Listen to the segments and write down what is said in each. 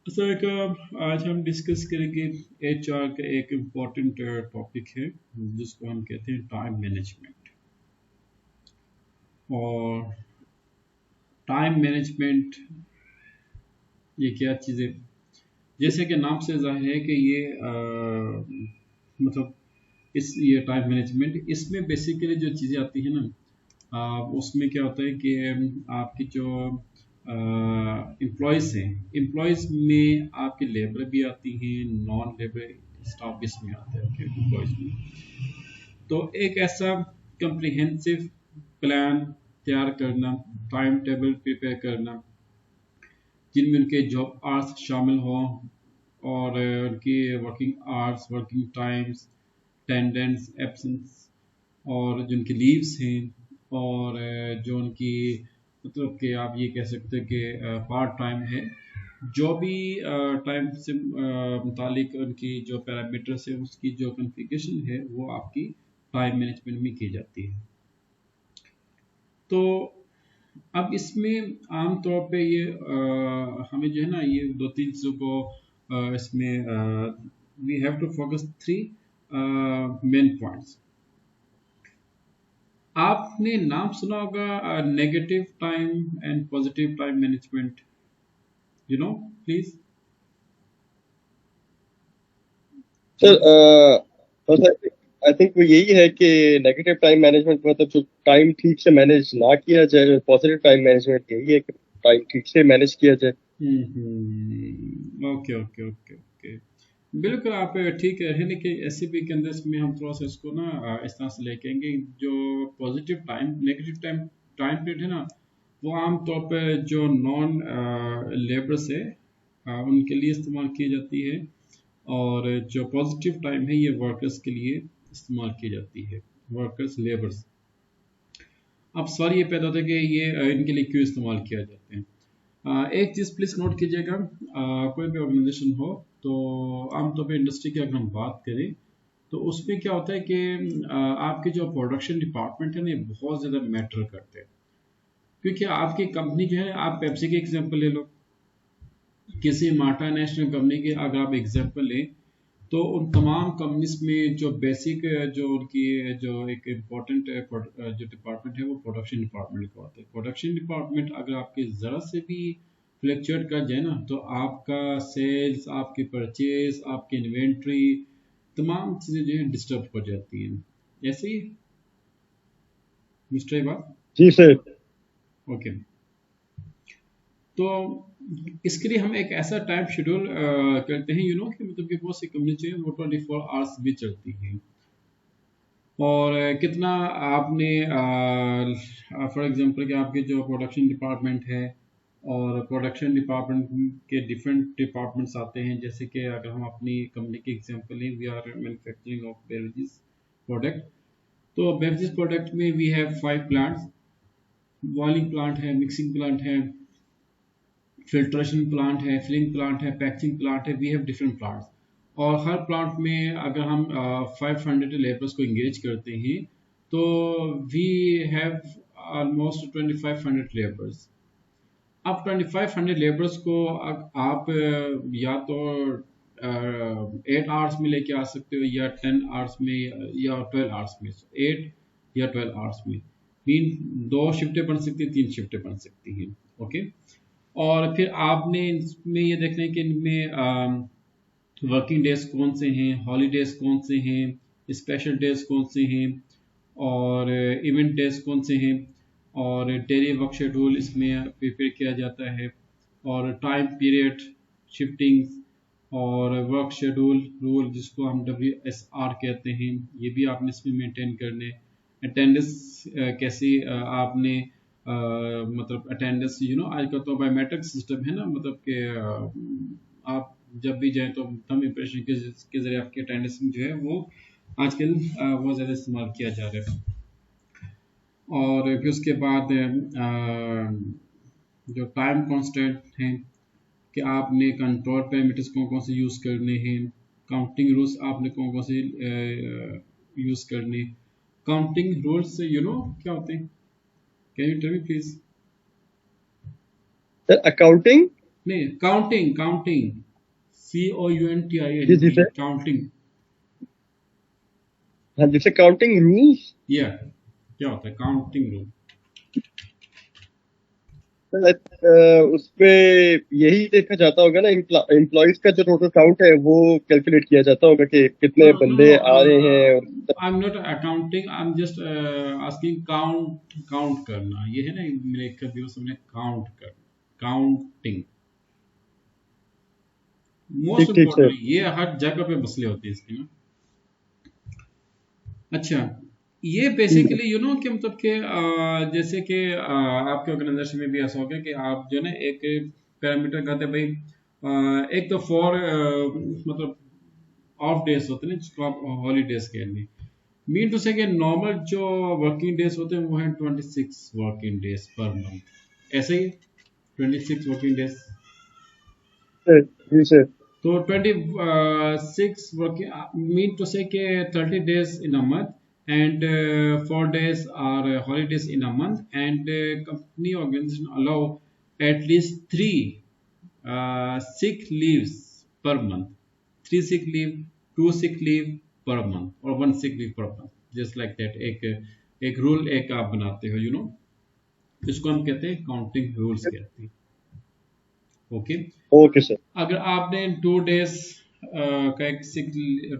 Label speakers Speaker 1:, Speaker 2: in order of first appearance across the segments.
Speaker 1: Sir का आज हम डिस्कस करेंगे एचआर का एक इम्पॉर्टेंट टॉपिक है जिसको हम कहते हैं टाइम मैनेजमेंट। और टाइम मैनेजमेंट ये क्या चीज़ है, जैसे कि नाम से जाहिर है कि ये मतलब इस ये टाइम मैनेजमेंट इसमें बेसिकली जो चीज़ें आती हैं ना, उसमें क्या होता है कि आपकी जो एम्प्लॉयज़ हैं, एम्प्लॉयज़ में आपके लेबर भी आती हैं, नॉन लेबर स्टाफ भी इसमें आता है आपके एम्प्लॉयज़ में। तो एक ऐसा कंप्रिहेंसिव प्लान तैयार करना, टाइम टेबल प्रिपेयर करना जिनमें उनके जॉब आवर्स शामिल हों और उनकी working hours, working times, attendance, absence और जो उनकी लीव्स हैं और जो उनकी मतलब कि आप ये कह सकते हैं कि पार्ट टाइम है, जो भी टाइम से मुतालिक उनकी जो पैरामीटर्स है उसकी जो कॉन्फ़िगरेशन है वो आपकी टाइम मैनेजमेंट में की जाती है। तो अब इसमें आम तौर पे ये हमें जो है ना ये दो तीन चीज़ों को इसमें we have to focus three main points. आपने नाम सुना होगा negative time and positive time management, you know, please.
Speaker 2: Sir बस आई थिंक वो यही है कि नेगेटिव टाइम मैनेजमेंट मतलब जो टाइम ठीक से मैनेज ना किया जाए, पॉजिटिव टाइम मैनेजमेंट यही है कि टाइम ठीक से मैनेज किया जाए।
Speaker 1: ओके ओके ओके ओके, बिल्कुल आप ठीक है, लेकिन एससीपी के अंदर इसमें हम थोड़ा सा इसको ना इस तरह से लेके आएंगे। जो positive time negative time time period है ना, वो आम तौर पे जो नॉन लेबर्स है उनके लिए इस्तेमाल की जाती है, और जो पॉजिटिव टाइम है ये वर्कर्स के लिए इस्तेमाल की जाती है, वर्कर्स लेबर्स। अब सवाल ये पैदा होता है कि ये इनके लिए क्यों इस्तेमाल किया जाते हैं। एक चीज़ प्लीज़ नोट कीजिएगा, कोई भी ऑर्गेनाइजेशन हो तो आमतौर पे इंडस्ट्री की अगर हम बात करें तो उसमें क्या होता है कि आपके जो प्रोडक्शन डिपार्टमेंट है ना ये बहुत ज़्यादा मैटर करते हैं। क्योंकि आपकी कंपनी जो है, आप पेप्सी की एग्जांपल ले लो, किसी माटा नेशनल कंपनी की अगर आप एग्जांपल लें तो उन तमाम कंपनीज में जो बेसिक जो उनकी जो एक इम्पोर्टेंट जो डिपार्टमेंट है वो प्रोडक्शन डिपार्टमेंट का होता है। प्रोडक्शन डिपार्टमेंट अगर आपके ज़रा से भी फ्लक्चुएट कर जाए ना तो आपका सेल्स, आपकी परचेज, आपकी इन्वेंट्री, तमाम चीज़ें जो है डिस्टर्ब हो जाती हैं। ऐसे ही मिस्टर बात।
Speaker 2: जी सर।
Speaker 1: ओके, तो इसके लिए हम एक ऐसा टाइम शेड्यूल करते हैं, कि मतलब कि बहुत सी कंपनी जो है वो 24 आवर्स भी चलती हैं। और कितना आपने फॉर एग्जांपल कि आपके जो प्रोडक्शन डिपार्टमेंट है, और प्रोडक्शन डिपार्टमेंट के डिफरेंट डिपार्टमेंट्स आते हैं, जैसे कि अगर हम अपनी कंपनी की एग्जांपल लें, we are manufacturing of beverages product. तो बेवरेजेस प्रोडक्ट में we have 5 plants, boiling plant है, मिक्सिंग प्लांट है, फिल्ट्रेशन प्लांट है, फिलिंग प्लांट है, पैकेजिंग प्लांट है, वी हैव डिफरेंट प्लांट्स। और हर प्लांट में अगर हम 500 लेबर्स को इंगेज करते हैं तो वी हैव ऑलमोस्ट 2500 लेबर्स। अब 2500 लेबर्स को आप या तो 8 आवर्स में लेके आ सकते हो, या 10 आवर्स में, या 12 आवर्स में, 8 या 12 आवर्स में। तीन, दो शिफ्टें बन सकती हैं, तीन शिफ्टें बन सकती हैं। ओके, और फिर आपने इसमें ये देखना है कि इनमें वर्किंग डेज कौन से हैं, हॉलीडेज कौन से हैं, स्पेशल डेज कौन से हैं, और इवेंट डेज कौन से हैं, और डेली वर्क शेड्यूल इसमें प्रिपेयर किया जाता है, और टाइम पीरियड, शिफ्टिंग, और वर्क शेड्यूल रूल जिसको हम WSR कहते हैं, ये भी आपने इसमें मेंटेन करने। अटेंडेंस कैसे आपने मतलब अटेंडेंस, आजकल तो बायोमेट्रिक सिस्टम है ना, मतलब कि आप जब भी जाएं तो थंब इम्प्रेशन के जरिए आपकी अटेंडेंस जो है वो आजकल बहुत ज़्यादा इस्तेमाल किया जा रहा है। और फिर उसके बाद जो टाइम कांस्टेंट है कि आपने कंट्रोल पैरामीटर्स कौन कौन से यूज़ करने हैं, काउंटिंग रूल्स आपने कौन कौन से यूज़ करने। काउंटिंग रूल्स क्या होते हैं, can you tell me please.
Speaker 2: Sir accounting.
Speaker 1: नहीं, काउंटिंग काउंटिंग,
Speaker 2: जी जी
Speaker 1: COUNTING,
Speaker 2: सर।
Speaker 1: काउंटिंग।
Speaker 2: हाँ, जैसे काउंटिंग रूल्स।
Speaker 1: या क्या होता है काउंटिंग रूल?
Speaker 2: उस पे यही देखा जाता होगा ना, एम्प्लॉयज का जो टोटल काउंट है वो कैलकुलेट किया जाता होगा कि
Speaker 1: नो
Speaker 2: कितने
Speaker 1: नो नो
Speaker 2: बंदे आ रहे हैं और
Speaker 1: I am not accounting, I am just asking count, count करना ये है ना, मेरे कभी उसमें काउंट कर, काउंटिंग मोस्ट
Speaker 2: ठीक ठीक सर।
Speaker 1: इम्पोर्टेंट, ये हर जगह पे मसले होते हैं इसके ना। अच्छा, ये
Speaker 2: ठीक है।
Speaker 1: बेसिकली यू नो कि मतलब कि जैसे कि आपके ऑर्गेनाइजेशन में भी ऐसा होगा कि आप जो है ना एक पैरामीटर कहते हैं भाई, एक तो फॉर मतलब ऑफ डेज होते हैं ना जिसको आप हॉलीडेज कहेंगे, मीन टू से कि नॉर्मल जो वर्किंग डेज होते हैं वो हैं 26 वर्किंग डेज पर मंथ, ऐसे ही 26 वर्किंग डेज।
Speaker 2: सर जी सर।
Speaker 1: तो 26 working mean to say के 30 days in a month, and 4 days are holidays in a month, and company organization allow at least 3 sick leaves per month, 3 sick leave, 2 sick leave per month, or 1 sick leave per month, just like that। एक rule एक आप बनाते हो, you know, इसको हम कहते हैं counting rules कहते हैं। Okay,
Speaker 2: okay sir.
Speaker 1: अगर आपने 2 डेज का एक सिक,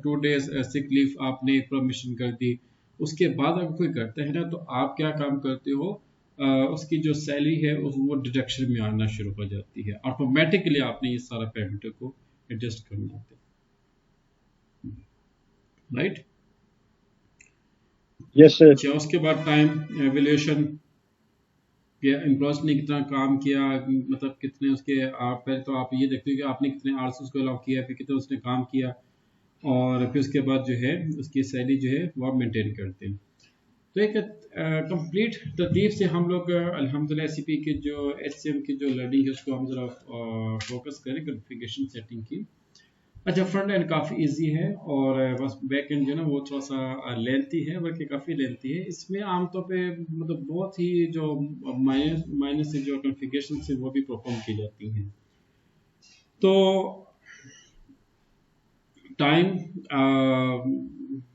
Speaker 1: 2 डेज सिक लीव आपने परमिशन कर दी, उसके बाद अगर कोई करता है ना तो आप क्या काम करते हो, उसकी जो सैलरी है वो डिडक्शन में आना शुरू हो जाती है, ऑटोमेटिकली आपने ये सारा पैरामीटर को एडजस्ट करना होता है, राइट।
Speaker 2: Yes sir.
Speaker 1: अच्छा, उसके बाद टाइम एवेल्यूशन, कि एम्प्लॉयज ने कितना काम किया, मतलब कितने उसके, आप पहले तो आप ये देखते हो कि आपने कितने आवर्स उसको अलाउ किया, फिर कितना उसने काम किया, और फिर उसके बाद जो है उसकी सैलरी जो है वो आप मेंटेन करते हैं। तो एक कंप्लीट तरतीब से हम लोग अल्हम्दुलिल्लाह एससीपी के जो एचसीएम की जो लर्निंग है उसको हम जरा फोकस करें कॉन्फ़िगरेशन सेटिंग की। अच्छा, फ्रंट एंड काफ़ी इजी है, और बस बैक एंड जो है ना वो थोड़ा सा लेंथी है, बल्कि काफ़ी लेंथी है। इसमें आमतौर पे मतलब बहुत ही जो माइनस माइनस से जो कॉन्फ़िगरेशन है वो भी परफॉर्म की जाती हैं। तो टाइम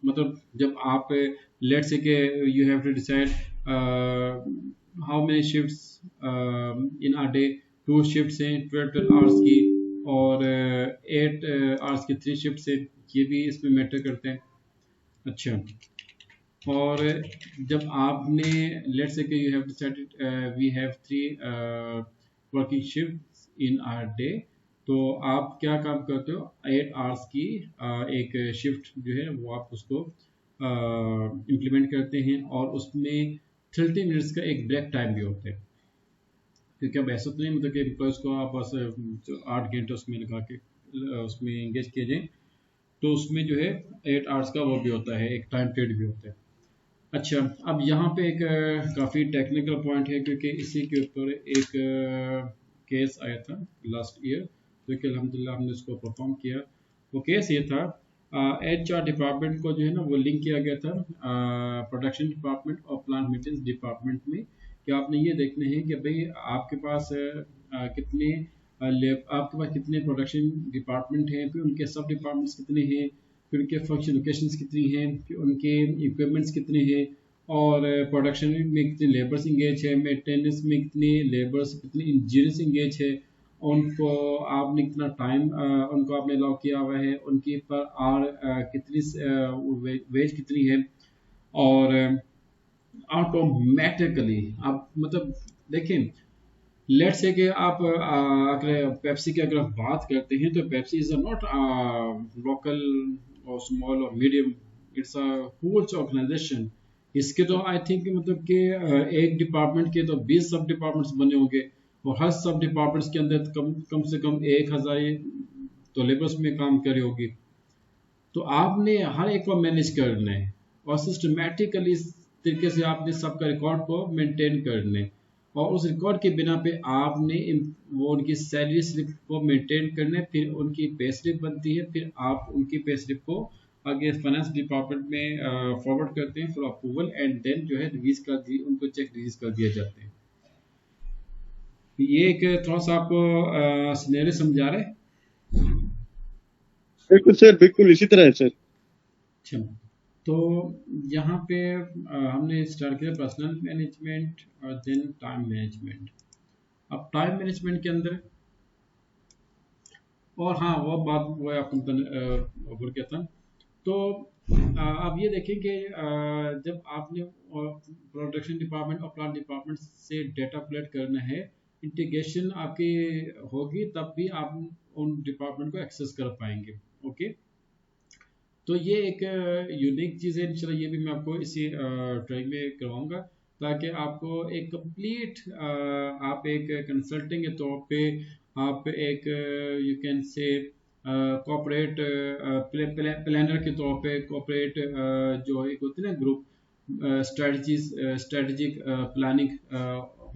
Speaker 1: मतलब जब आप लेट से के you have to decide how many shifts in a day, 2 shifts हैं 12 आवर्स की, और 8 आवर्स की 3 शिफ्ट्स हैं, ये भी इसमें मैटर करते हैं। अच्छा, और जब आपने लेट से कि you have decided we have 3 working shifts in our day, तो आप क्या काम करते हो, 8 आवर्स की एक शिफ्ट जो है वो आप उसको इम्प्लीमेंट करते हैं, और उसमें 30 मिनट्स का एक ब्रेक टाइम भी होता है, क्योंकि अब ऐसा तो नहीं मतलब कि एम्प्लॉयज़ को आप बस 8 घंटे उसमें लगा के उसमें इंगेज किए जाएं, तो उसमें जो है 8 आवर्स का वो भी होता है, एक टाइम पीरियड भी होता है। अच्छा, अब यहाँ पे एक काफ़ी टेक्निकल पॉइंट है, क्योंकि इसी के ऊपर एक केस आया था लास्ट ईयर, जो कि अल्हम्दुलिल्लाह हमने उसको परफॉर्म किया। वो केस ये था, HR डिपार्टमेंट को जो है ना वो लिंक किया गया था प्रोडक्शन डिपार्टमेंट और प्लांट मेंटेनेंस डिपार्टमेंट में, कि आपने ये देखना है कि भाई आपके पास कितने आपके पास कितने प्रोडक्शन डिपार्टमेंट हैं, फिर उनके सब डिपार्टमेंट्स कितने हैं, फिर उनके फंक्शन लोकेशंस कितनी हैं, फिर उनके इक्विपमेंट्स कितने हैं, और प्रोडक्शन में कितने लेबर्स इंगेज है, मेंटेनेंस में कितने लेबर्स, कितने इंजीनियर्स इंगेज है, उनको आपने कितना टाइम उनको आपने अलाउ किया हुआ है, उनकी पर आवर कितनी वेज कितनी है, और ऑटोमेटिकली आप मतलब देखें, लेट से कि आप अगर पेप्सी की अगर आप बात करते हैं, तो पेप्सी इज नॉट लोकल और स्मॉल और medium, it's a huge organisation. इसके तो आई थिंक मतलब कि एक डिपार्टमेंट के तो 20 सब डिपार्टमेंट्स बने होंगे, और हर सब डिपार्टमेंट्स के अंदर कम से कम 1,000 तो लेबर्स में काम करे होगी। तो आपने हर एक को मैनेज करना है, और सिस्टमेटिकली इस तरीके से आपने सबका रिकॉर्ड को मेंटेन करना है, और उस रिकॉर्ड के बिना पे आपने वो उनकी सैलरी स्लिप को मेंटेन करना है, फिर उनकी पे स्लिप बनती है, फिर आप उनकी पे स्लिप को आगे फाइनेंस डिपार्टमेंट में फॉरवर्ड करते हैं फॉर अप्रूवल, एंड देन जो है रिलीज कर दी, उनको चेक रिलीज कर दिए जाते हैं। ये एक थोड़ा सा आपको सिनेरियो समझा रहे हैं।
Speaker 2: बिल्कुल सर, बिल्कुल इसी तरह है सर।
Speaker 1: अच्छा, तो यहाँ पे हमने स्टार्ट किया पर्सनल मैनेजमेंट और देन टाइम मैनेजमेंट। अब टाइम मैनेजमेंट के अंदर, और हाँ वो बात वो आपको भूल गया था। तो आप ये देखें कि जब आपने प्रोडक्शन डिपार्टमेंट और प्लांट डिपार्टमेंट से डेटा कलेक्ट करना है, इंटीग्रेशन आपकी होगी तब भी आप उन डिपार्टमेंट को एक्सेस कर पाएंगे। ओके, तो ये एक यूनिक चीज़ है। इंशाल्लाह ये भी मैं आपको इसी ट्रेनिंग में करवाऊंगा, ताकि आपको एक कंप्लीट, आप एक कंसल्टिंग के तौर पे, आप एक you can say corporate planner के तौर पे, कॉपरेट जो एक होती है ना ग्रुप स्ट्रेटजिक प्लानिंग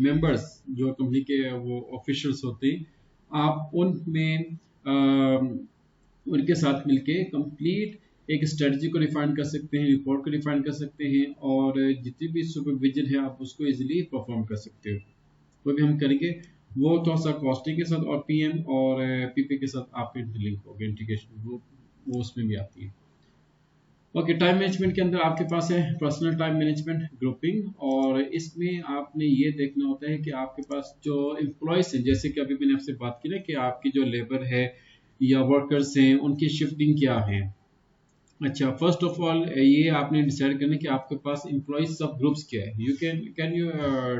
Speaker 1: मेंबर्स जो कंपनी के वो ऑफिशियल्स होते हैं, आप उनमें उनके साथ मिलके कंप्लीट एक स्ट्रेटजी को डिफाइन कर सकते हैं, रिपोर्ट को डिफाइन कर सकते हैं, और जितनी भी सुपरविजन है आप उसको इजीली परफॉर्म कर सकते हो। वो भी हम करेंगे, वो थोड़ा सा कॉस्टिंग के साथ और पीएम और पीपी के साथ आपके लिंक होगा, इंटीग्रेशन वो उसमें भी आती है। ओके, टाइम मैनेजमेंट के अंदर आपके पास है पर्सनल टाइम मैनेजमेंट, ग्रुपिंग, और इसमें आपने ये देखना होता है कि आपके पास जो एम्प्लॉयज हैं, जैसे कि अभी मैंने आपसे बात की ना कि आपकी जो लेबर है या वर्कर्स हैं उनकी शिफ्टिंग क्या है। अच्छा, फर्स्ट ऑफ ऑल ये आपने डिसाइड करना है कि आपके पास एम्प्लॉय सब ग्रुप्स क्या है। You can you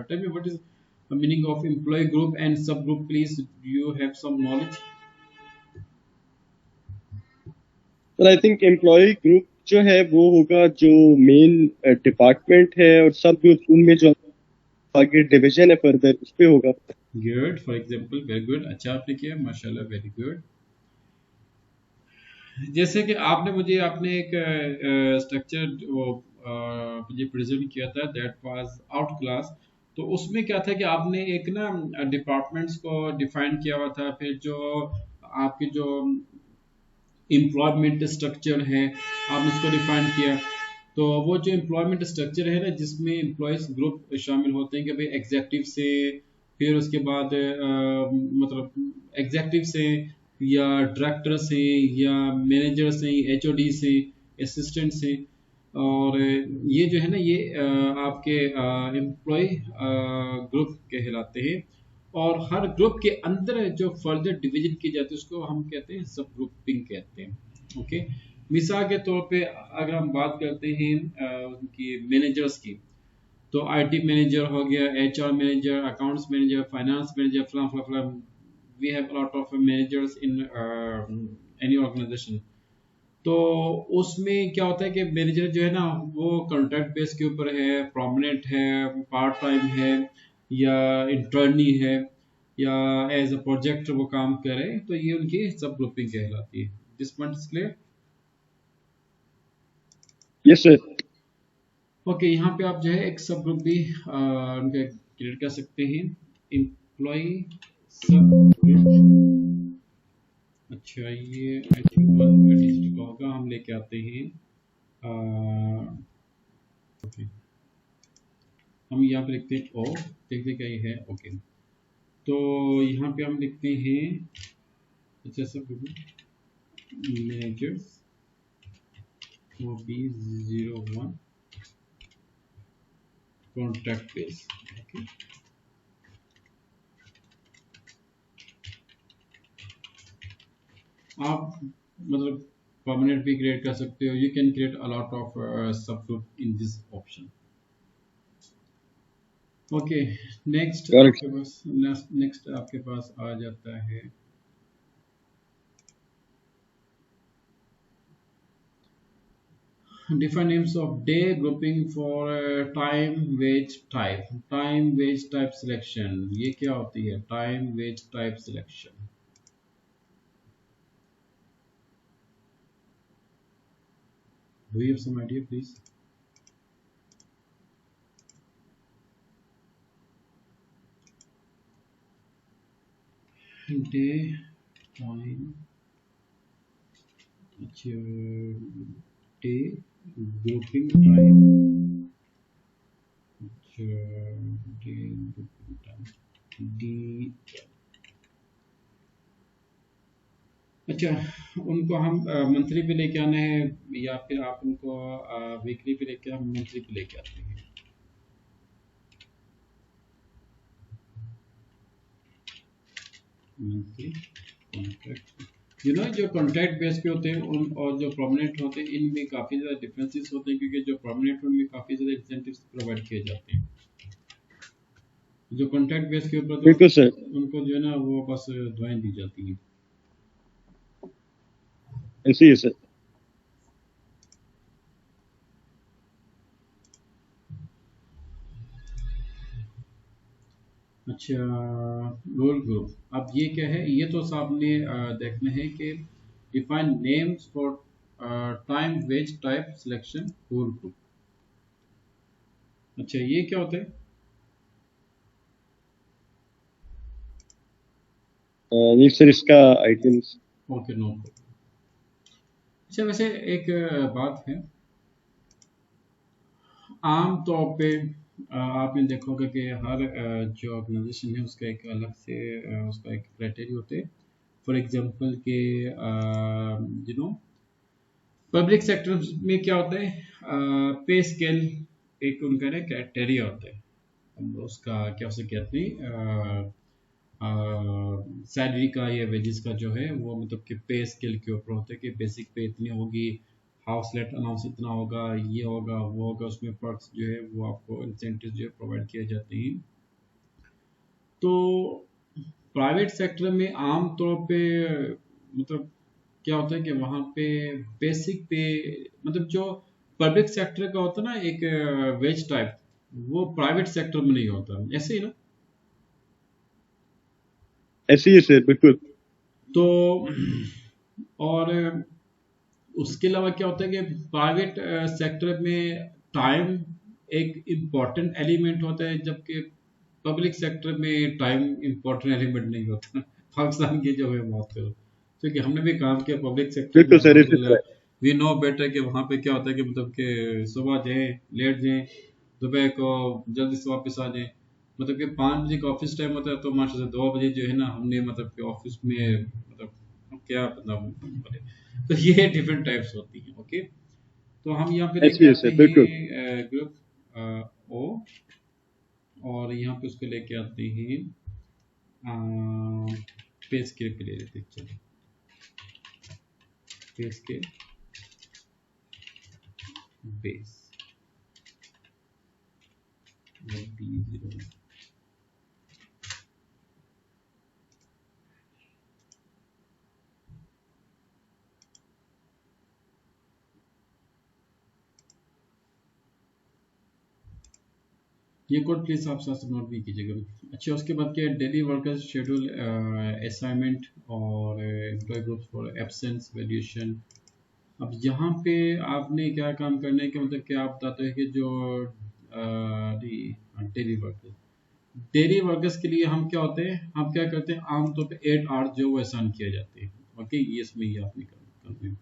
Speaker 1: tell me what is the meaning of employ group and sub group please, you have some knowledge.
Speaker 2: Sir I think employ group जो है वो होगा जो मेन डिपार्टमेंट है, और सब जो उनमें जो आगे डिवीजन है फर्दर उस पे होगा।
Speaker 1: Good, for example, very good, अच्छा आपने किया, माशाल्लाह, वेरी गुड। जैसे कि आपने मुझे आपने एक स्ट्रक्चर वो मुझे प्रेजेंट किया था, दैट वाज आउट क्लास। तो उसमें क्या था कि आपने एक ना डिपार्टमेंट्स को डिफाइन किया हुआ था, फिर जो आपके जो एम्प्लॉयमेंट स्ट्रक्चर है आपने उसको डिफाइन किया। तो वो जो एम्प्लॉयमेंट स्ट्रक्चर है ना, जिसमें एम्प्लॉयज ग्रुप शामिल होते हैं कि भाई एग्जेक्टिव से, फिर उसके बाद मतलब एग्जेक्टिव से या डायरेक्टर से या मैनेजर से, एचओडी से, असिस्टेंट से, और ये जो है ना ये आपके एम्प्लॉय ग्रुप कहलाते हैं। और हर ग्रुप के अंदर जो फर्दर डिवीजन की जाती है उसको हम कहते हैं सब ग्रुपिंग कहते हैं। ओके, मिसाल के तौर पे अगर हम बात करते हैं उनकी मैनेजर्स की, तो आईटी मैनेजर हो गया, HR manager, accounts manager, finance manager, फलां फलां फलां, we have a lot of managers in any organization। तो उसमें क्या होता है कि मैनेजर जो है ना वो कॉन्ट्रैक्ट बेस के ऊपर है, प्रोमिनेंट है, पार्ट टाइम है, या इंटर्नी है, या एज अ प्रोजेक्ट वो काम करे, तो ये उनकी सब ग्रुपिंग कहलाती है। This point is clear.
Speaker 2: Yes sir.
Speaker 1: Okay, यहाँ पे आप जो है एक सब ग्रुप भी उनका क्रिएट कर सकते हैं, एम्प्लॉय सब ग्रुप। अच्छा, ये आई थिंक 1 का होगा, हम लेके आते हैं। ओके, हम यहाँ पे लिखते हैं ओ, देखते क्या ये है। ओके, तो यहाँ पे हम लिखते हैं, अच्छा सब managers O B 01 contract base. Okay, आप मतलब परमानेंट भी क्रिएट कर सकते हो, you can create a lot of sub group in this option. Okay, next
Speaker 2: correct.
Speaker 1: आपके पास नेक्स्ट आपके पास आ जाता है different names of day grouping for time wage type। Time wage type selection, ये क्या होती है time wage type selection? Do you have some idea please? Day, time, अच्छा, डे ग्रुपिंग टाइम, अच्छा, डे ग्रुपिंग टाइम। डी। अच्छा, उनको हम monthly पे लेके आना है या फिर आप उनको वीकली पे लेके, हम मंथली पे लेके आते हैं। मंथली कॉन्ट्रैक्ट, जो कॉन्ट्रैक्ट बेस पे होते हैं उन और जो परमानेंट होते हैं इनमें काफ़ी ज़्यादा डिफरेंसेस होते हैं, क्योंकि जो परमानेंट उनमें काफ़ी ज़्यादा इंसेंटिव्स प्रोवाइड किए जाते हैं। जो कॉन्ट्रैक्ट बेस के ऊपर तो
Speaker 2: बिल्कुल सर।
Speaker 1: उनको जो है ना वो बस दुआएं दी जाती हैं।
Speaker 2: ऐसे ही है सर।
Speaker 1: अच्छा, रोल ग्रुप, अब ये क्या है, ये तो सामने देखना है कि define names for time wage type selection role group. अच्छा, ये क्या होता है?
Speaker 2: ये सर इसका आइटम्स।
Speaker 1: Okay, no. अच्छा, वैसे एक बात है, आम तौर पे आपने देखोगे कि हर जो ऑर्गेनाइजेशन है उसका एक अलग से उसका एक क्राइटेरिया होते हैं। फॉर एग्जांपल के पब्लिक सेक्टर में क्या होता है, पे स्केल एक उनका ना क्राइटेरिया होता है। अब उसका क्या उसे कहते हैं, सैलरी का या वेजेस का जो है वो मतलब कि पे स्केल के ऊपर होता है कि बेसिक पे इतनी होगी, हाउस रेंट अलाउंस इतना होगा, ये होगा वो होगा, उसमें पर्क्स जो है वो आपको इंसेंटिव जो है प्रोवाइड किए जाते हैं। तो प्राइवेट सेक्टर में आम तौर पे मतलब क्या होता है कि वहाँ पे बेसिक पे, मतलब जो पब्लिक सेक्टर का होता है ना एक वेज टाइप, वो प्राइवेट सेक्टर में नहीं होता, ऐसे ही ना।
Speaker 2: ऐसे ही है सर, बिल्कुल।
Speaker 1: तो और उसके अलावा क्या होता है कि प्राइवेट सेक्टर में टाइम एक इम्पॉर्टेंट एलिमेंट होता है, जबकि पब्लिक सेक्टर में टाइम इम्पोर्टेंट एलिमेंट नहीं होता। पाकिस्तान की जो है बात करो, क्योंकि हमने भी काम किया पब्लिक सेक्टर में,
Speaker 2: बिल्कुल सर, इसी तरह
Speaker 1: अल्हम्दुलिल्लाह वी नो बेटर कि वहाँ पे क्या होता है कि मतलब कि सुबह जाएं, लेट जाएं, दोपहर को जल्दी से वापस आ जाएं। मतलब कि 5 बजे का ऑफिस टाइम होता है तो माशा से 2 बजे जो है ना हमने मतलब कि ऑफिस में मतलब क्या मतलब तो ये डिफरेंट टाइप्स होती हैं। ओके, तो हम यहाँ पे
Speaker 2: ऐसे
Speaker 1: लेके
Speaker 2: ही है
Speaker 1: आते
Speaker 2: सर, बिल्कुल।
Speaker 1: हैं ग्रुप ओ, और यहाँ पे उसको लेके आते हैं पे स्केल पे ले लेते हैं। चलो, पे स्केल बेस B0। ये कोड प्लीज आप साथ नोट भी कीजिएगा। अच्छा, उसके बाद क्या, डेली वर्कर शेड्यूल, असाइनमेंट और employee group for absence valuation. अब यहाँ पे आपने क्या काम करना है कि मतलब क्या आप बताते हैं कि जो डेली वर्कर्स के लिए हम क्या होते हैं, हम क्या करते हैं आमतौर पे 8 आवर्स जो वो असाइन किए जाते हैं। ओके, ये इसमें ये आपने करते हैं।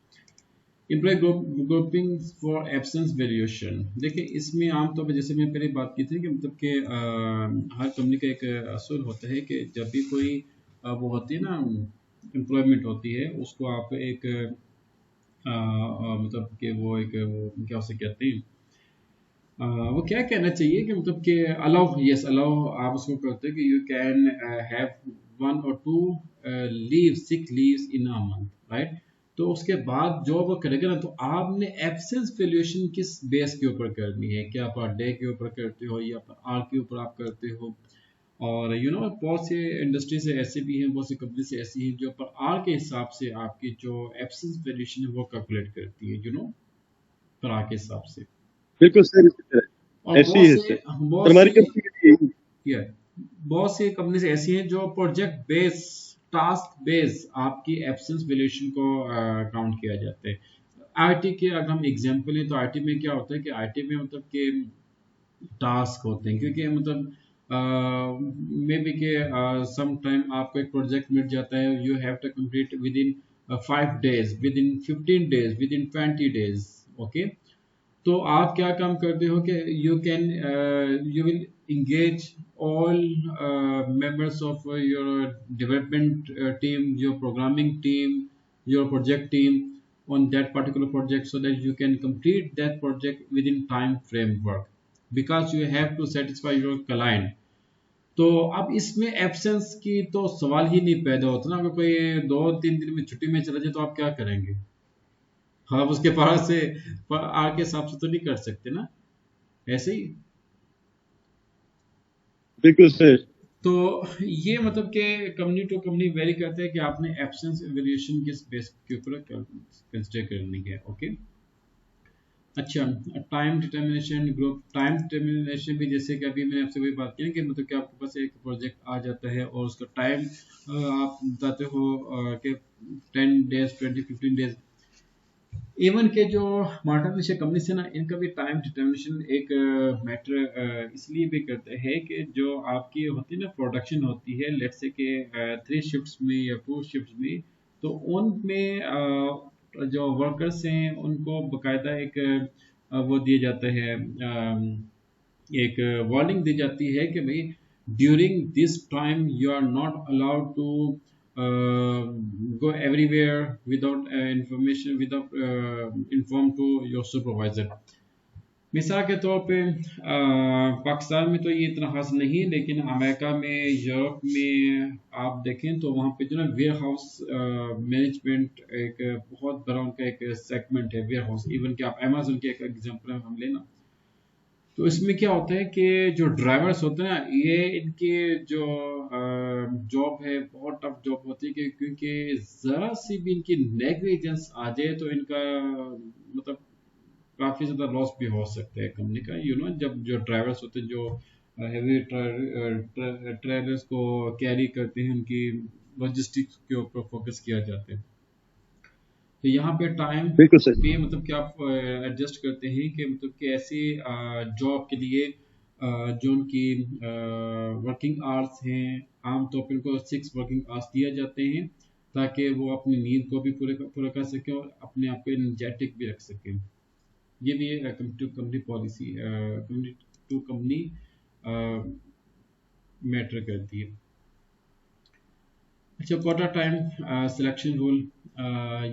Speaker 1: Employee grouping for absence variation, देखिए इसमें आमतौर पे जैसे मैं पहले बात की थी कि मतलब कि हर कंपनी का एक असूल होता है कि जब भी कोई वो होती है ना एम्प्लॉयमेंट होती है, उसको आप एक मतलब कि वो एक वो क्या उसे कहते हैं, वो क्या कहना चाहिए कि मतलब कि अलाउ, यस अलाउ, आप उसको कहते हैं कि you can have 1 or 2 leave, sick leaves in a month, right. तो उसके बाद जो वो करेगा ना, तो आपने एब्सेंस वैल्यूएशन किस बेस के ऊपर करनी है, क्या पर डे के ऊपर करते हो या पर आर के ऊपर आप करते हो। और बहुत से इंडस्ट्री से ऐसे भी हैं, बहुत सी कंपनी से ऐसी हैं जो पर आर के हिसाब से आपकी जो एब्सेंस वैल्यूएशन है वो कैलकुलेट करती है, पर आर के हिसाब से।
Speaker 2: बिल्कुल सर, इसी
Speaker 1: और
Speaker 2: तरह। ऐसे ही है सर। और
Speaker 1: बहुत
Speaker 2: हमारी
Speaker 1: सी
Speaker 2: कंपनी भी यही।
Speaker 1: या बहुत सी कंपनीज ऐसी हैं जो प्रोजेक्ट बेस, टास्क बेस आपकी एब्सेंस वैल्यूएशन को काउंट किया जाता है। आईटी के अगर हम एग्जांपल लें तो आईटी में क्या होता है कि आईटी में मतलब कि टास्क होते हैं, क्योंकि मतलब मे बी के सम टाइम आपको एक प्रोजेक्ट मिल जाता है, you have to complete within 5 days, within 15 days, within 20 days। Okay, तो आप क्या काम करते हो कि you will engage all members of your development team, your programming team, your project team on that particular project, so that you can complete that project within time framework, because you have to satisfy your client. तो अब इसमें absence की तो सवाल ही नहीं पैदा होता ना। अगर कोई 2-3 दिन में छुट्टी में चला जाए तो आप क्या करेंगे? आप उसके पास से आके हिसाब से तो नहीं कर सकते ना, ऐसे ही।
Speaker 2: बिल्कुल सर।
Speaker 1: तो ये मतलब कि कंपनी टू कंपनी वेरी करता है कि आपने एब्सेंस एवेल्यूएशन किस बेस के ऊपर कंसिडर करनी है। ओके, अच्छा, time determination, group time determination भी, जैसे कि अभी मैंने आपसे वही बात की कि मतलब कि आपके पास एक प्रोजेक्ट आ जाता है और उसका टाइम आप बताते हो कि 10 डेज, 20-15 डेज। इवन के जो मल्टीनेशनल कंपनी से ना, इनका भी टाइम डिटर्मिनेशन एक मैटर इसलिए भी करते हैं कि जो आपकी होती है ना प्रोडक्शन होती है, लेट्स से कि 3 शिफ्ट्स में या 4 शिफ्ट्स में, तो उनमें जो वर्कर्स हैं उनको बकायदा एक वो दिया जाता है, एक वार्निंग दी जाती है कि भाई during this time you are not allowed to go everywhere without information, without inform to your supervisor. मिसाल के तौर पे पाकिस्तान में तो ये इतना खास नहीं, लेकिन अमेरिका में, यूरोप में आप देखें तो वहाँ पे जो ना वेयर हाउस मैनेजमेंट एक बहुत बड़ा उनका एक सेगमेंट है, वेयर हाउस। इवन कि आप अमेजोन के एक एग्जांपल हम लेना, तो इसमें क्या होता है कि जो ड्राइवर्स होते हैं ना, ये इनके जो जॉब है बहुत टफ जॉब होती है, क्योंकि ज़रा सी भी इनकी नेग्लिजेंस आ जाए तो इनका मतलब काफ़ी ज़्यादा लॉस भी हो सकता है कंपनी का। जब जो ड्राइवर्स होते हैं जो हैवी ट्रेलर्स को कैरी करते हैं, उनकी लॉजिस्टिक्स के ऊपर फोकस किया जाता है। तो यहाँ पे टाइम
Speaker 2: बिल्कुल सर।
Speaker 1: पे मतलब कि आप एडजस्ट करते हैं कि मतलब कि ऐसी जॉब के लिए जो उनकी वर्किंग आवर्स हैं, आमतौर पर उनको 6 वर्किंग आवर्स दिए जाते हैं, ताकि वो अपनी नींद को भी पूरा कर सके और अपने आप को एनर्जेटिक भी रख सके। ये भी company to company policy, company to company matter करती है। अच्छा, क्वार्टर टाइम सिलेक्शन रूल,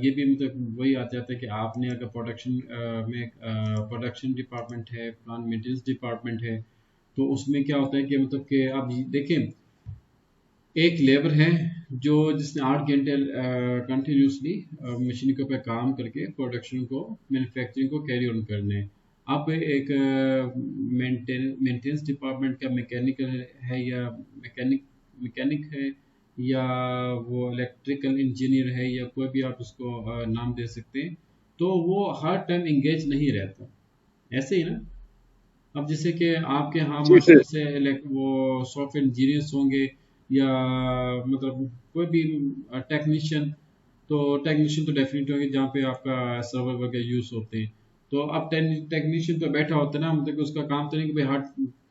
Speaker 1: ये भी मतलब वही आ जाता है कि आपने अगर प्रोडक्शन में प्रोडक्शन डिपार्टमेंट है, प्लांट मेंटेनेंस डिपार्टमेंट है, तो उसमें क्या होता है कि मतलब कि आप देखें, एक लेबर है जिसने 8 घंटे कंटिन्यूसली मशीन के ऊपर काम करके प्रोडक्शन को, मैन्युफैक्चरिंग को कैरी ऑन करने हैं। आप एक मेंटेनेंस डिपार्टमेंट का मैकेनिकल है या मैकेनिक है, या वो इलेक्ट्रिकल इंजीनियर है, या कोई भी आप उसको नाम दे सकते हैं, तो वो हर टाइम इंगेज नहीं रहता, ऐसे ही ना। अब जैसे कि आपके यहाँ
Speaker 2: जी सर।
Speaker 1: माशाल्लाह से वो सॉफ्टवेयर इंजीनियर्स होंगे, या मतलब कोई भी टेक्नीशियन, तो डेफिनेटली होंगे जहाँ पे आपका सर्वर वगैरह यूज होते हैं। तो अब टेक्नीशियन तो बैठा होता है ना, मतलब कि उसका काम तो नहीं कि भाई हर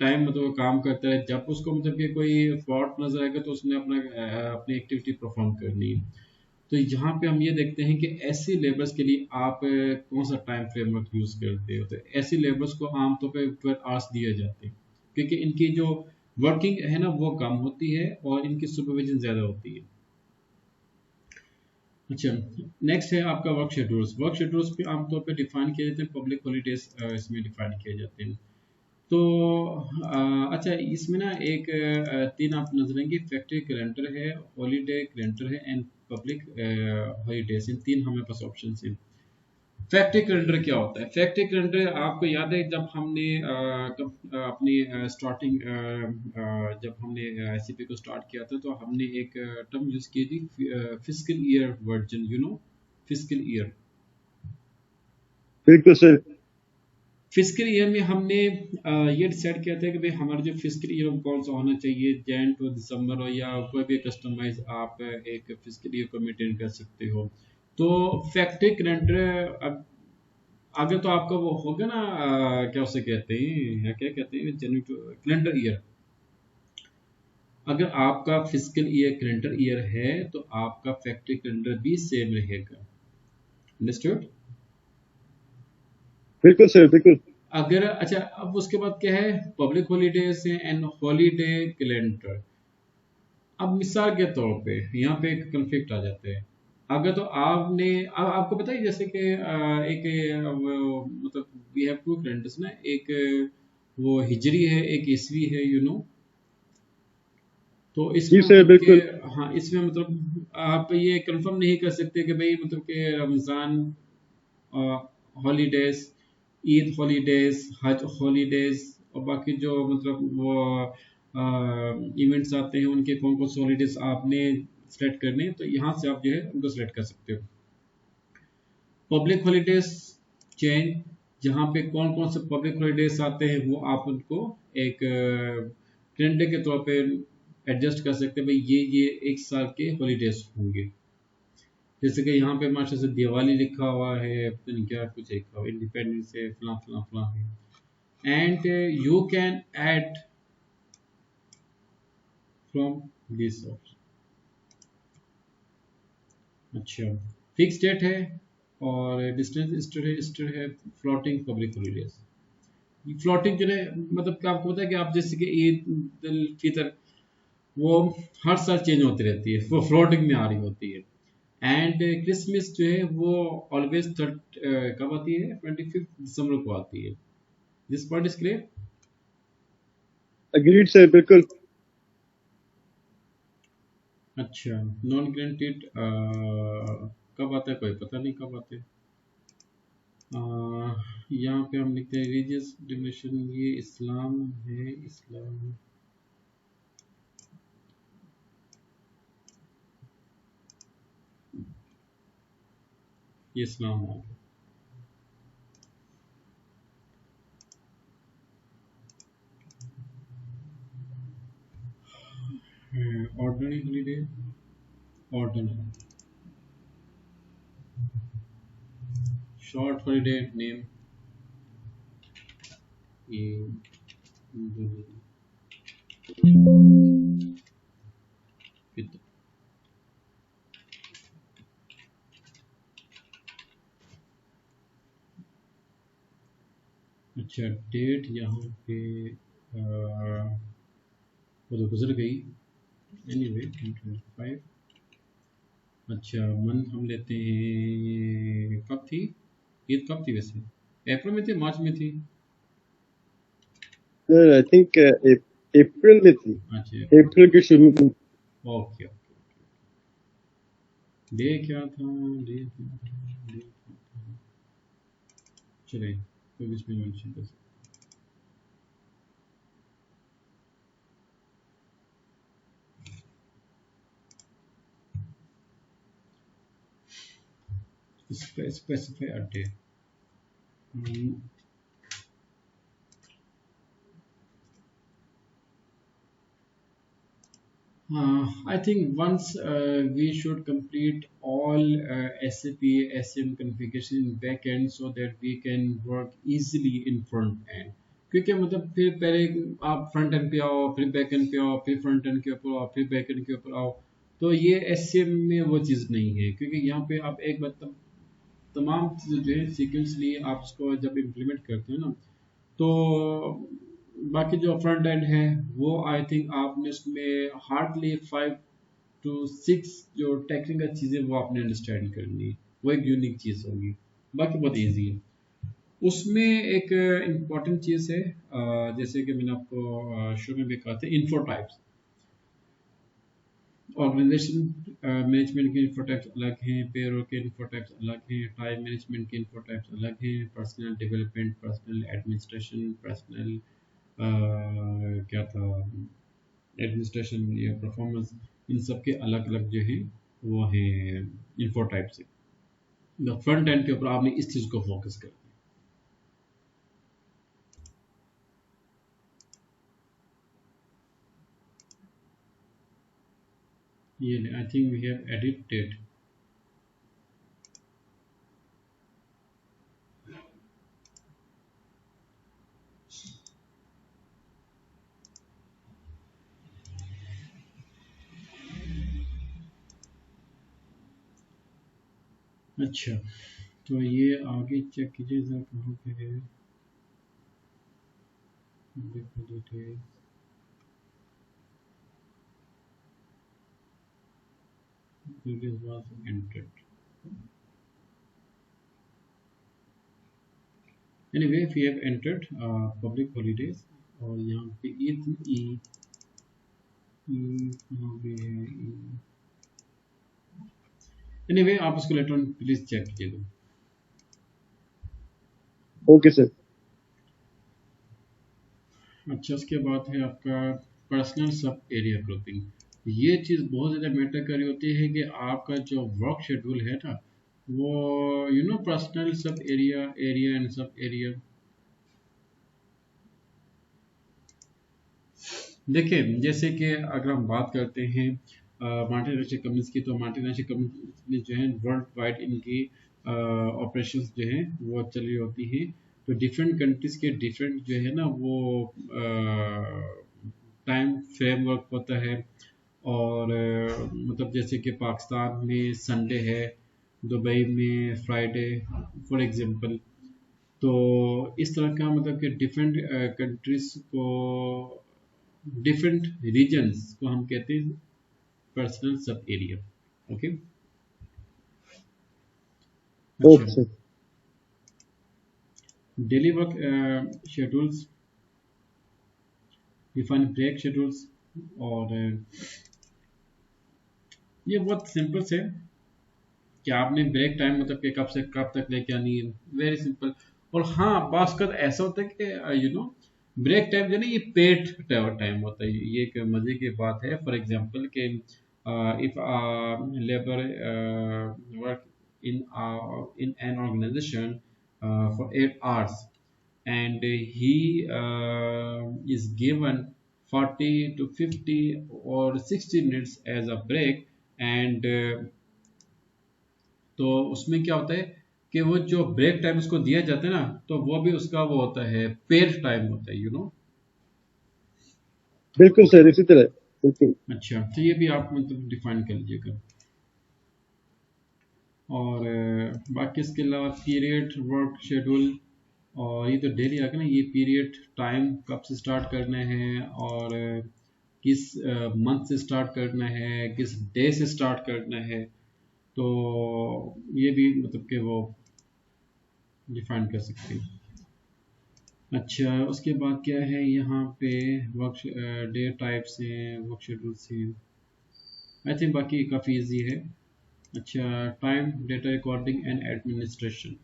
Speaker 1: टाइम मतलब वो काम करता है। जब उसको मतलब कि कोई फॉल्ट नजर आएगा तो उसने अपनी एक्टिविटी परफॉर्म करनी है। तो यहाँ पे हम ये देखते हैं कि ऐसी लेबर्स के लिए आप कौन सा टाइम फ्रेमवर्क यूज करते हो। तो ऐसी लेबर्स को आमतौर पे 12 आवर्स दिए जाते हैं, क्योंकि इनकी जो वर्किंग है ना वो कम होती है और इनकी सुपरविजन ज़्यादा होती है। अच्छा, नेक्स्ट है आपका वर्क शेड्यूल्स। वर्क शेड्यूल्स पे आमतौर पे डिफाइन किए जाते हैं, पब्लिक हॉलीडेज इसमें डिफाइन किए जाते हैं। तो अच्छा, इसमें ना एक 3 आप नजर आएंगे, फैक्ट्री कैलेंडर है, हॉलीडे कैलेंडर है, एंड पब्लिक हॉलीडेज। इन 3 हमारे पास ऑप्शन है। फैक्ट्री कैलेंडर क्या होता है? फैक्ट्री कैलेंडर आपको याद है जब हमने अपनी स्टार्टिंग जब हमने एससीपी को स्टार्ट किया था, तो हमने एक टर्म यूज की थी, fiscal year version, fiscal year.
Speaker 2: बिल्कुल सर।
Speaker 1: फिस्कल ईयर में हमने ये डिसाइड किया था कि भाई हमारा जो फिस्कल ईयर कौन सा होना चाहिए, जैन टू दिसंबर हो, या कोई भी कस्टमाइज आप एक फिस्कल ईयर को मेंटेन कर सकते हो। तो फैक्ट्री कैलेंडर अगर तो आपका वो होगा ना, क्या उसे कहते हैं, या क्या कहते हैं, जनवरी टू कैलेंडर ईयर। अगर आपका फिस्कल ईयर कैलेंडर ईयर है तो आपका फैक्ट्री कैलेंडर भी सेम रहेगा। अंडरस्टूड?
Speaker 2: बिल्कुल सर, बिल्कुल।
Speaker 1: अगर अच्छा, अब उसके बाद क्या है, public holidays and holiday calendar. अब मिसाल के तौर पे यहाँ पे एक कन्फ्लिक्ट आ जाते हैं। अगर तो आपने, अब आपको पता है जैसे कि एक मतलब वी हैव टू कैलेंडर्स ना, एक वो हिजरी है, एक ईसवी है, तो
Speaker 2: जी
Speaker 1: इसमें
Speaker 2: सर,
Speaker 1: मतलब कि,
Speaker 2: बिल्कुल।
Speaker 1: हाँ इसमें मतलब आप ये कंफर्म नहीं कर सकते कि भाई मतलब कि रमज़ान हॉलीडेज, ईद हॉलीडेज, हज हॉलीडेज, और बाकी जो मतलब वो इवेंट्स आते हैं उनके कौन कौन से हॉलीडेज आपने सेलेक्ट करने हैं, तो यहाँ से आप जो है उनको सेलेक्ट कर सकते हो। पब्लिक हॉलीडेज चेंज, जहाँ पे कौन कौन से पब्लिक हॉलीडेज आते हैं वो आप उनको एक कैलेंडर के तौर पे एडजस्ट कर सकते हैं, भाई ये एक साल के हॉलीडेज होंगे। जैसे कि यहाँ पे माशा से दिवाली लिखा हुआ है, पता नहीं क्या कुछ लिखा हुआ, इंडिपेंडेंस है, फला फला फला है, and you can add from this option. अच्छा, फिक्स डेट है और डिस्टेंस ईस्टर है, फ्लोटिंग पब्लिक हॉलीडेज। फ्लोटिंग जो है मतलब क्या आपको पता है कि आप जैसे कि ईद उल फितर, वो हर साल चेंज होती रहती है, वो फ्लोटिंग में आ रही होती है। एंड क्रिसमस जो है वो ऑलवेज थर्ड कब आती है, 25 दिसंबर को आती है। This point is clear.
Speaker 2: Agreed sir, बिल्कुल।
Speaker 1: अच्छा, नॉन ग्रेंटेड कब आता है, कोई पता नहीं कब आते हैं। यहाँ पे हम लिखते हैं रिलीजियस डिनोमिनेशन, ये इस्लाम है, इस्लाम। ये इस्लाम हो गया। Ordinary holiday, ordinary short holiday name, ये फितर। अच्छा, डेट यहाँ पे वो तो गुजर गई, एनीवे 2025। अच्छा, मंथ हम लेते हैं, कब थी ईद, कब थी वैसे, अप्रैल में थी, मार्च में थी?
Speaker 2: सर आई थिंक अप्रैल में थी।
Speaker 1: अच्छा,
Speaker 2: अप्रैल के शुरू में।
Speaker 1: Okay okay. डे क्या था, डे क्या था, डे क्या था? चले, कोई बीच में मेंशन कर सकते। Specify a day. I think once we should complete all SAP SM configuration in backend so that we can work easily in front end. क्योंकि मतलब फिर पहले आप फ्रंट एंड पे आओ, फिर बैक एंड पे आओ, फिर फ्रंट एंड के ऊपर आओ, फिर बैक एंड के ऊपर आओ, तो ये SCM में वो चीज़ नहीं है, क्योंकि यहाँ पे आप एक बार तमाम चीज़ें जो है सीक्वेंसली आप उसको जब इम्प्लीमेंट करते हो ना, तो बाकी जो फ्रंट एंड है वो आई थिंक आपने उसमें हार्डली 5 to 6 जो टेक्निकल चीज़ें वो आपने अंडरस्टैंड करनी है, वो एक यूनिक चीज़ होगी, बाकी बहुत इजी है। उसमें एक इम्पॉर्टेंट चीज़ है, जैसे कि मैंने आपको शुरू में भी कहा था, इन्फो टाइप्स। ऑर्गेनाइजेशन मैनेजमेंट के इन्फो टाइप्स अलग हैं, पेरोल के इन्फो टाइप्स अलग हैं, टाइम मैनेजमेंट के इन्फो टाइप्स अलग हैं, personal development, personal administration, personal क्या था, एडमिनिस्ट्रेशन या परफॉर्मेंस, इन सब के अलग अलग जो है वो है इन्फो टाइप्स है। फ्रंट एंड के ऊपर आपने इस चीज़ को फोकस करना है। ये I think we have edited. अच्छा, तो ये आगे चेक कीजिए जरा कहाँ पे है। public holidays, holidays was entered. Anyway, if we have entered public holidays और यहाँ पे ईद ई कहाँ पे है एनीवे आप इसको लेटर ऑन प्लीज चेक कीजिएगा.
Speaker 2: Okay sir.
Speaker 1: अच्छा, उसके बाद है आपका पर्सनल सब एरिया ग्रुपिंग. ये चीज़ बहुत ज़्यादा मैटर कर रही होती है कि आपका जो वर्क शेड्यूल है ना वो personal sub area area and सब एरिया. देखिए जैसे कि अगर हम बात करते हैं मल्टीनेशनल कंपनीज की, तो मल्टीनेशनल कंपनी जो है वर्ल्ड वाइड इनकी ऑपरेशंस जो है वो चल रही होती हैं. तो डिफरेंट कंट्रीज के डिफरेंट जो है ना वो टाइम फ्रेमवर्क होता है. और मतलब जैसे कि पाकिस्तान में संडे है, दुबई में फ्राइडे फॉर एग्जांपल. तो इस तरह का मतलब कि डिफरेंट कंट्रीज को डिफरेंट रीजन्स को हम कहते हैं personnel sub area. Okay.
Speaker 2: Okay sir.
Speaker 1: Daily work schedules, define break schedules. और ये बहुत सिंपल से कि आपने ब्रेक टाइम मतलब कि कब से कब तक लेके आनी है, वेरी सिंपल. और हाँ, बात कर ऐसा होता है कि ब्रेक टाइम जो है ना ये पेड टाइम होता है. ये एक मजे की बात है. फॉर एग्जांपल के if labour work in an organization for 8 hours and he is given 40 to 50 or 60 minutes as a break. and तो उसमें क्या होता है कि वो जो ब्रेक टाइम उसको दिया जाता है ना, तो वो भी उसका वो होता है पेड टाइम होता है.
Speaker 2: बिल्कुल सर, इसी तरह. बिल्कुल.
Speaker 1: अच्छा, तो ये भी आप मतलब डिफाइन कर लीजिएगा. और बाकी इसके अलावा पीरियड वर्क शेड्यूल, और ये तो डेली आकर ना ये पीरियड टाइम कब से स्टार्ट करना है और किस मंथ से स्टार्ट करना है, किस डे से स्टार्ट करना है. तो ये भी मतलब कि वो डिफाइन कर सकते हैं. अच्छा, उसके बाद क्या है यहाँ पे वर्क डे टाइप्स हैं, वर्क शेड्यूल्स हैं. आई थिंक बाकी काफ़ी इजी है. अच्छा, time data recording and administration.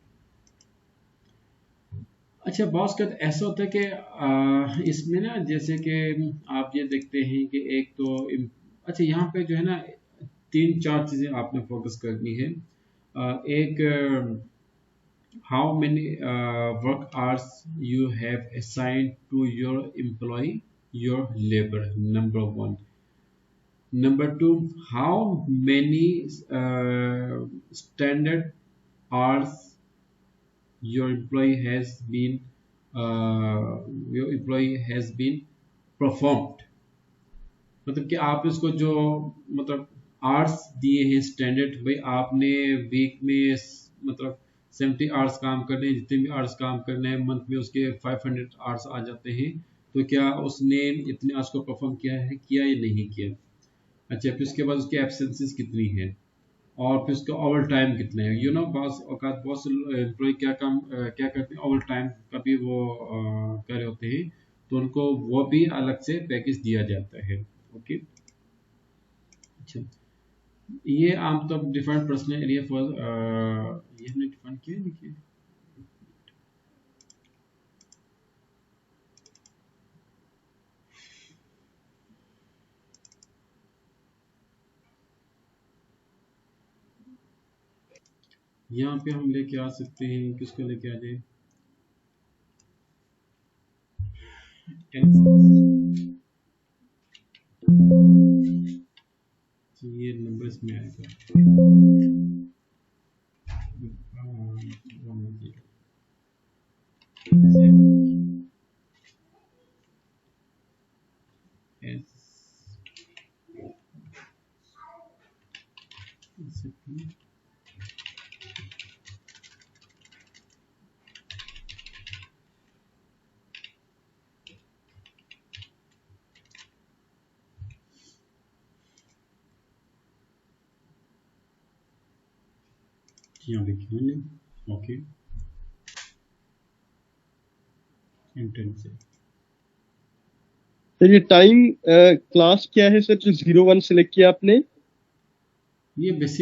Speaker 1: अच्छा बॉस का ऐसा होता है कि इसमें ना जैसे कि आप ये देखते हैं कि एक तो अच्छा यहाँ पे जो है ना 3-4 चीज़ें आपने फोकस करनी है. एक how many work hours you have assigned to your employee, your labor, number one. Number two, how many standard hours your employee has been performed. मतलब कि आप इसको जो मतलब आवर्स दिए हैं स्टैंडर्ड, भाई आपने वीक में मतलब 70 आवर्स काम करने हैं, जितने भी आवर्स काम करने हैं मंथ में उसके 500 आवर्स आ जाते हैं. तो क्या उसने इतने आवर्स को परफॉर्म किया या नहीं किया. अच्छा, फिर उसके बाद उसकी एब्सेंसेस कितनी है और फिर उसका ओवर टाइम कितना है. बहुत से एम्प्लॉय क्या करते हैं, ओवर टाइम का भी वो कर रहे होते हैं, तो उनको वो भी अलग से पैकेज दिया जाता है. ओके. अच्छा, ये आमतौर डिफरेंट पर्सनल एरिया फॉर ये हमने डिफाइन किया नहीं किया. यहाँ पे हम लेके आ सकते हैं, किसको लेके आ जाए, ये नंबर इसमें आएगा. यहाँ पे क्यों नहीं, ओके इंटेंट से।
Speaker 2: सर ये टाइम क्लास क्या है सर जो 01 सिलेक्ट किया आपने?
Speaker 1: ये बेसिक